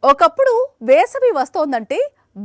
ఒకప్పుడు వేసవి వస్తోందంటే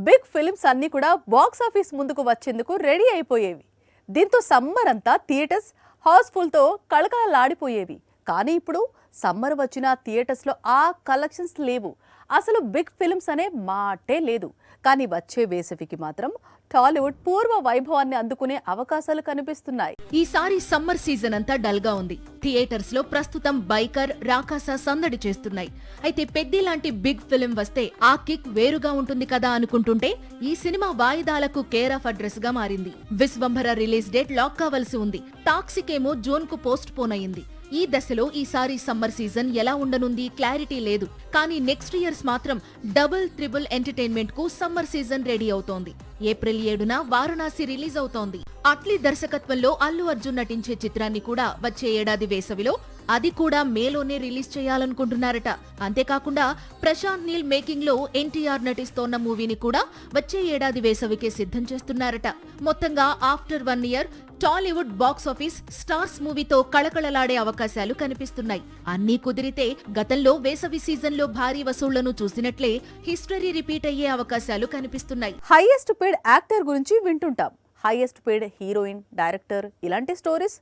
big films అన్నీ కూడా బాక్స్ ఆఫీస్ ముందుకు వచ్చేందుకు రెడీ అయిపోయేవి. దీంతో సమ్మర్ అంతా థియేటర్స్ హౌస్ఫుల్తో కళకళలాడిపోయేవి. కానీ ఇప్పుడు సమ్మర్ వచ్చిన థియేటర్స్లో ఆ కలెక్షన్స్ లేవు. అసలు బిగ్ ఫిల్మ్స్ అనే మాటే లేదు. కానీ వచ్చే వేసవికి మాత్రం టాలీవుడ్ పూర్వ వైభవాన్ని అందుకునే అవకాశాలు కనిపిస్తున్నాయి. ఈసారి సమ్మర్ సీజన్ అంతా డల్ గా ఉంది. థియేటర్స్ లో ప్రస్తుతం బైకర్, రాకాస సందడి చేస్తున్నాయి. అయితే పెద్ది లాంటి బిగ్ ఫిల్మ్ వస్తే ఆ కిక్ వేరుగా ఉంటుంది కదా అనుకుంటుంటే ఈ సినిమా వాయిదాలకు కేర్ ఆఫ్ అడ్రస్ గా మారింది. విశ్వంభర రిలీజ్ డేట్ లాక్ కావాల్సి ఉంది. టాక్సిక్ ఏమో జూన్ కు పోస్ట్ పోన్ అయింది. ఈ దశలో ఈసారి సమ్మర్ సీజన్ ఎలా ఉండనుంది క్లారిటీ లేదు. కానీ నెక్స్ట్ ఇయర్స్ మాత్రం డబుల్ త్రిబుల్ ఎంటర్టైన్మెంట్ కు సమ్మర్ సీజన్ రెడీ అవుతోంది. ఏప్రిల్ 7న వారణాసి రిలీజ్ అవుతోంది. అట్లీ దర్శకత్వంలో అల్లు అర్జున్ నటించే చిత్రాన్ని కూడా వచ్చే ఏడాది వేసవిలో, అది కూడా మేలోనే రిలీజ్ చేయాలనుకుంటున్నారట. అంతేకాకుండా ప్రశాంత్ నీల్ మేకింగ్ లో ఎన్టీఆర్ నటిస్తోన్న మూవీని కూడా వచ్చే ఏడాది వేసవికే సిద్ధం చేస్తున్నారట. మొత్తంగా after 1 year Tollywood box office stars మూవీతో కళకళలాడే అవకాశాలు కనిపిస్తున్నాయి. అన్నీ కుదిరితే గతంలో వేసవి సీజన్ లో భారీ వసూళ్లను చూసినట్లే హిస్టరీ రిపీట్ అయ్యే అవకాశాలు కనిపిస్తున్నాయి. హైయెస్ట్ పేడ్ యాక్టర్ గురించి వింటుంటాం. హైయెస్ట్ పేడ్ హీరోయిన్, డైరెక్టర్ ఇలాంటి స్టోరీస్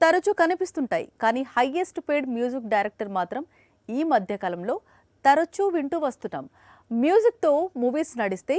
తరచూ కనిపిస్తుంటాయి. కానీ హైయెస్ట్ పేడ్ మ్యూజిక్ డైరెక్టర్ మాత్రం ఈ మధ్య కాలంలో తరచూ వింటూ వస్తున్నాం. మ్యూజిక్తో మూవీస్ నడిస్తే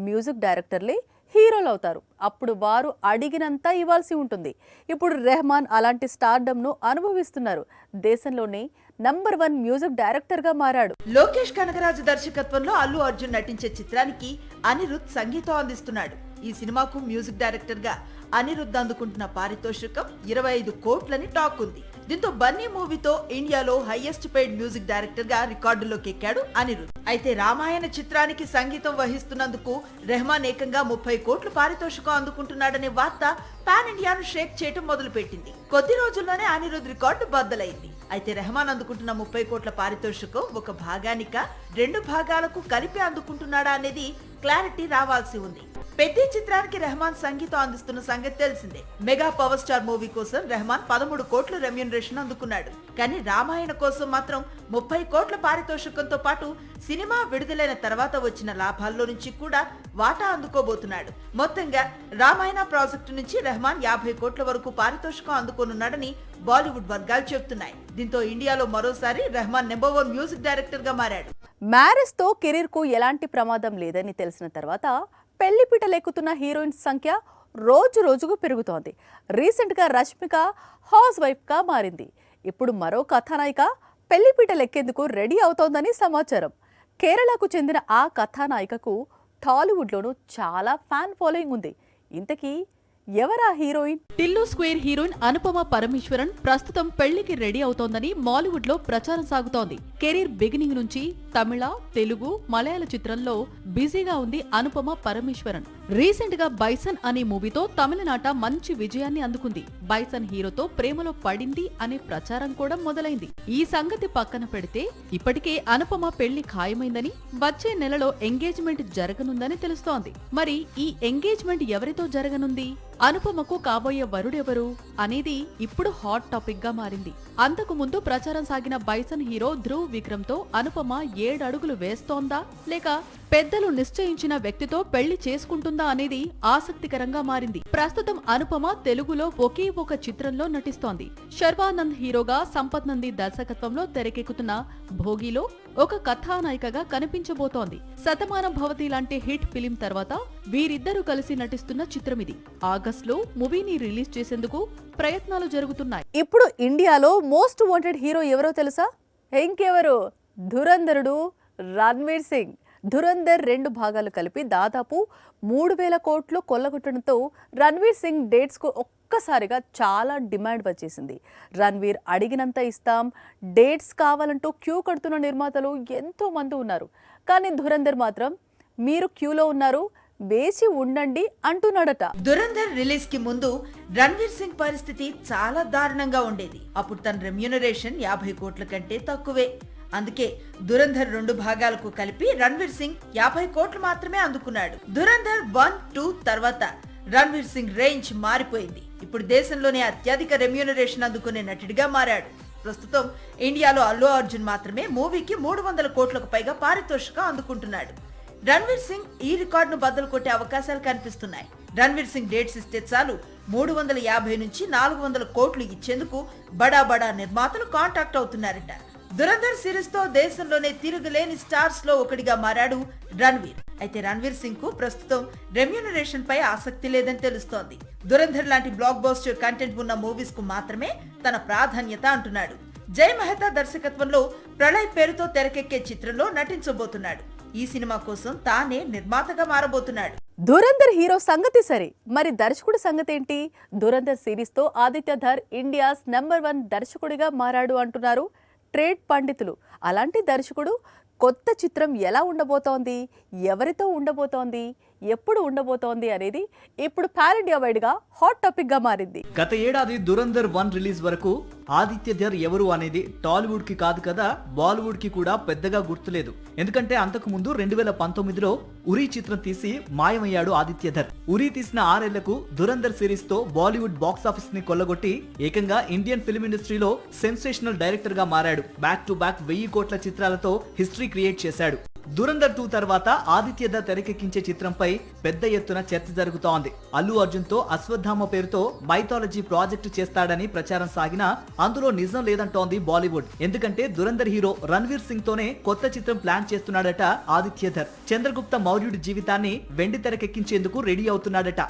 మ్యూజిక్ డైరెక్టర్లే హీరోలు అవుతారు. అప్పుడు వారు అడిగినంత ఇవ్వాల్సి ఉంటుంది. ఇప్పుడు రెహమాన్ అలాంటి స్టార్డమ్ను అనుభవిస్తున్నారు. దేశంలోనే నంబర్ 1 మ్యూజిక్ డైరెక్టర్గా మారాడు. లోకేష్ కనగరాజు దర్శకత్వంలో అల్లు అర్జున్ నటించే చిత్రానికి అనిరుద్ సంగీతం అందిస్తున్నాడు. ఈ సినిమాకు మ్యూజిక్ డైరెక్టర్ గా అనిరుద్ అందుకుంటున్న పారితోషికం 25 కోట్లని టాక్ ఉంది. దీంతో బన్నీ మూవీతో ఇండియాలో హైయెస్ట్ పెయిడ్ మ్యూజిక్ డైరెక్టర్ గా రికార్డులోకి ఎక్కాడు అనిరుద్. అయితే రామాయణ చిత్రానికి సంగీతం వహిస్తున్నందుకు రెహమాన్ ఏకంగా 30 కోట్లు పారితోషికం అందుకుంటున్నాడనే వార్త పాన్ ఇండియాను షేక్ చేయటం మొదలుపెట్టింది. కొద్ది రోజుల్లోనే అనిరుద్ రికార్డు బద్దలైంది. అయితే రెహమాన్ అందుకుంటున్న 30 కోట్ల పారితోషికం ఒక భాగానిక 2 భాగాలకు కలిపి అందుకుంటున్నాడా అనేది క్లారిటీ రావాల్సి ఉంది. పెద్ది చిత్రానికి రెహమాన్ సంగీతం అందిస్తున్న సంగతి తెలిసిందే. మెగా పవర్ స్టార్ మూవీ కోసం రెహమాన్ 13 కోట్ల రెమ్యూనరేషన్ అందుకున్నాడు. కానీ రామాయణ కోసం మాత్రం 30 కోట్ల పారితోషికంతో పాటు సినిమా విడుదలైన తర్వాత వచ్చిన లాభాల్లో నుంచి కూడా వాటా అందుకోబోతున్నాడు. మొత్తంగా రామాయణ ప్రాజెక్టు నుంచి రెహమాన్ 50 కోట్ల వరకు పారితోషికం అందుకోనున్నాడని బాలీవుడ్ వర్గాలు చెబుతున్నాయి. దీంతో ఇండియాలో మరోసారి రెహమాన్ నెంబర్ 1 మ్యూజిక్ డైరెక్టర్ గా మారాడు. మ్యారేజ్ తో కెరీర్ కు ఎలాంటి ప్రమాదం లేదని తెలిసిన తర్వాత పెళ్లిపీటలెక్కుతున్న హీరోయిన్స్ సంఖ్య రోజు రోజుకు పెరుగుతోంది. రీసెంట్గా రష్మిక హౌస్ వైఫ్గా మారింది. ఇప్పుడు మరో కథానాయిక పెళ్లిపీటలెక్కేందుకు రెడీ అవుతోందని సమాచారం. కేరళకు చెందిన ఆ కథానాయికకు టాలీవుడ్లోనూ చాలా ఫ్యాన్ ఫాలోయింగ్ ఉంది. ఇంతకీ ఎవరా heroine? Tillu square heroine Anupama Parameswaran ప్రస్తుతం పెళ్లికి రెడీ అవుతోందని మాలీవుడ్ లో ప్రచారం సాగుతోంది. కెరీర్ బిగినింగ్ నుంచి తమిళ, తెలుగు, మలయాళ చిత్రంలో బిజీగా ఉంది అనుపమ పరమేశ్వరన్. రీసెంట్ గా బైసన్ అనే మూవీతో తమిళనాట మంచి విజయాన్ని అందుకుంది. బైసన్ హీరోతో ప్రేమలో పడింది అనే ప్రచారం కూడా మొదలైంది. ఈ సంగతి పక్కన పెడితే ఇప్పటికే అనుపమ పెళ్లి ఖాయమైందని, వచ్చే నెలలో ఎంగేజ్మెంట్ జరగనుందని తెలుస్తోంది. మరి ఈ ఎంగేజ్మెంట్ ఎవరితో జరగనుంది? అనుపమకు కాబోయే వరుడెవరు అనేది ఇప్పుడు హాట్ టాపిక్ గా మారింది. అంతకు ముందు ప్రచారం సాగిన బైసన్ హీరో ధ్రువ్ విక్రమ్ తో అనుపమ 7 అడుగులు వేస్తోందా లేక పెద్దలు నిశ్చయించిన వ్యక్తితో పెళ్లి చేసుకుంటుందా అనేది ఆసక్తికరంగా మారింది. ప్రస్తుతం అనుపమ తెలుగులో ఒకే ఒక చిత్రంలో నటిస్తోంది. శర్వానంద్ హీరోగా, సంపత్ నంది దర్శకత్వంలో తెరకెక్కుతున్న భోగిలో ఒక కథానాయికగా కనిపించబోతోంది. శతమానం భవతి లాంటి హిట్ ఫిలిం తర్వాత వీరిద్దరూ కలిసి నటిస్తున్న చిత్రమిది. ఆగస్టులో మూవీని రిలీజ్ చేసేందుకు ప్రయత్నాలు జరుగుతున్నాయి. ఇప్పుడు ఇండియాలో మోస్ట్ వాంటెడ్ హీరో ఎవరో తెలుసా? ఇంకెవరు? ధురంధరుడు రణ్వీర్ సింగ్. ధురంధర్ 2 భాగాలు కలిపి దాదాపు 3000 కోట్లు కొల్లగొట్టడంతో రణ్వీర్ సింగ్ డేట్స్ కు ఒక్కసారిగా చాలా డిమాండ్ వచ్చేసింది. రణ్వీర్ అడిగినంత ఇస్తాం, డేట్స్ కావాలంటూ క్యూ కడుతున్న నిర్మాతలు ఎంతో మంది ఉన్నారు. కానీ ధురంధర్ మాత్రం మీరు క్యూలో ఉన్నారు, వేసి ఉండండి అంటున్నాడట. ధురంధర్ రిలీజ్ కి ముందు రణ్వీర్ సింగ్ పరిస్థితి చాలా దారుణంగా ఉండేది. అప్పుడు తన రెమ్యూనరేషన్ 50 కోట్ల కంటే తక్కువే. అందుకే ధురంధర్ 2 భాగాలకు కలిపి రణ్వీర్ సింగ్ 50 కోట్లు మాత్రమే అందుకున్నాడు. ధురంధర్ 1, 2 తర్వాత రణ్వీర్ సింగ్ రేంజ్ మారిపోయింది. ఇప్పుడు దేశంలోనే అత్యధిక రెమ్యూనరేషన్ అందుకునే నటుడిగా మారాడు. ప్రస్తుతం ఇండియాలో అల్లు అర్జున్ మాత్రమే మూవీకి 300 కోట్లకు పైగా పారితోషికం అందుకుంటున్నాడు. రణ్వీర్ సింగ్ ఈ రికార్డును బద్దలు కొట్టే అవకాశాలు కనిపిస్తున్నాయి. రణ్వీర్ సింగ్ డేట్స్ ఇస్తే చాలు 350 నుంచి 400 కోట్లు ఇచ్చేందుకు బడా బడా నిర్మాతలు కాంటాక్ట్ అవుతున్నారట. దురంధర్ సిరీస్ తో దేశంలోనే తిరుగులేని స్టార్స్ లో ఒకటిగా మారాడు రణ్వీర్. అయితే రణ్వీర్ సింగ్ కు ప్రస్తుతం రెమ్యూనరేషన్ పై ఆసక్తి లేదని తెలుస్తోంది. దురంధర్ లాంటి బ్లాక్ బస్టర్ కంటెంట్ ఉన్న మూవీస్ కు మాత్రమే తన ప్రాధాన్యత అంటున్నాడు. జై మెహతా దర్శకత్వంలో ప్రళయ్ పేరుతో తెరకెక్కే చిత్రంలో నటించబోతున్నాడు. ఈ సినిమా కోసం తానే నిర్మాతగా మారబోతున్నాడు. ధురంధర్ హీరో సంగతి సరే, మరి దర్శకుడి సంగతి ఏంటి? ధురంధర్ సిరీస్ తో ఆదిత్య ధర్ ఇండియాస్ #1 దర్శకుడిగా మారాడు అంటున్నారు ట్రేడ్ పండితులు. అలాంటి దర్శకుడు కొత్త చిత్రం ఎలా ఉండబోతోంది, ఎవరితో ఉండబోతోంది, ఎప్పుడు ఉండబోతోంది అనేది ఇప్పుడు పాన్ ఇండియా వైడ్ గా హాట్ టాపిక్ గా మారింది. గత ఏడాది దురంధర్ 1 రిలీజ్ వరకు ఆదిత్య ధర్ ఎవరు అనేది టాలీవుడ్ కి కాదు కదా, బాలీవుడ్ కి కూడా పెద్దగా గుర్తులేదు. ఎందుకంటే అంతకు ముందు 2019లో ఉరి చిత్రం తీసి మాయమయ్యాడు ఆదిత్య ధర్. ఉరి తీసిన 6 ఏళ్లకు దురంధర్ సిరీస్ తో బాలీవుడ్ బాక్స్ ఆఫీస్ ని కొల్లగొట్టి ఏకంగా ఇండియన్ ఫిల్మ్ ఇండస్ట్రీలో సెన్సేషనల్ డైరెక్టర్ గా మారాడు. బ్యాక్ టు బ్యాక్ 1000 కోట్ల చిత్రాలతో హిస్టరీ క్రియేట్ చేశాడు. దురంధర్ 2 తర్వాత ఆదిత్య ధర్ తెరకెక్కించే చిత్రంపై పెద్ద ఎత్తున చర్చ జరుగుతోంది. అల్లు అర్జున్ తో అశ్వత్థామ పేరుతో మైథాలజీ ప్రాజెక్టు చేస్తాడని ప్రచారం సాగినా అందులో నిజం లేదంటోంది బాలీవుడ్. ఎందుకంటే దురంధర్ హీరో రణ్వీర్ సింగ్ తోనే కొత్త చిత్రం ప్లాన్ చేస్తున్నాడట ఆదిత్య ధర్. చంద్రగుప్త మౌర్యుడి జీవితాన్ని వెండి తెరకెక్కించేందుకు రెడీ అవుతున్నాడట.